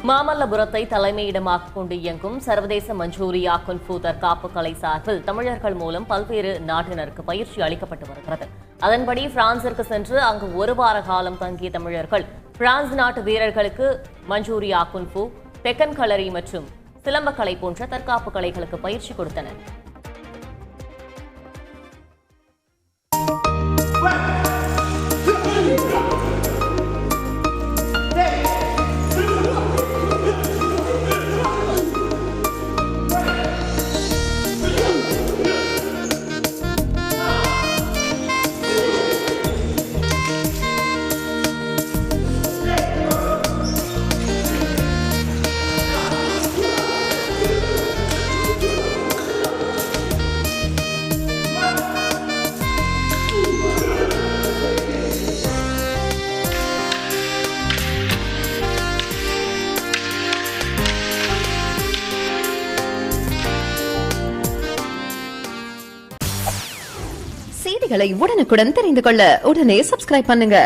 மாமல்லபுரத்தை தலைமையிடமாக கொண்டு இயங்கும் சர்வதேச மஞ்சூரியா குன்ஃபு தற்காப்பு கலை சார்பில் தமிழர்கள் மூலம் பல்வேறு நாட்டினருக்கு பயிற்சி அளிக்கப்பட்டு வருகிறது. அதன்படி பிரான்சிற்கு சென்று அங்கு ஒரு வார காலம் தங்கிய தமிழர்கள் பிரான்ஸ் நாட்டு வீரர்களுக்கு மஞ்சூரியா குன்ஃபு, தெக்கன் களரி மற்றும் சிலம்பக்கலை போன்ற தற்காப்பு கலைகளுக்கு பயிற்சி கொடுத்தனர். செய்திகளை உடனுக்குடன் தெரிந்து கொள்ள உடனே சப்ஸ்கிரைப் பண்ணுங்க.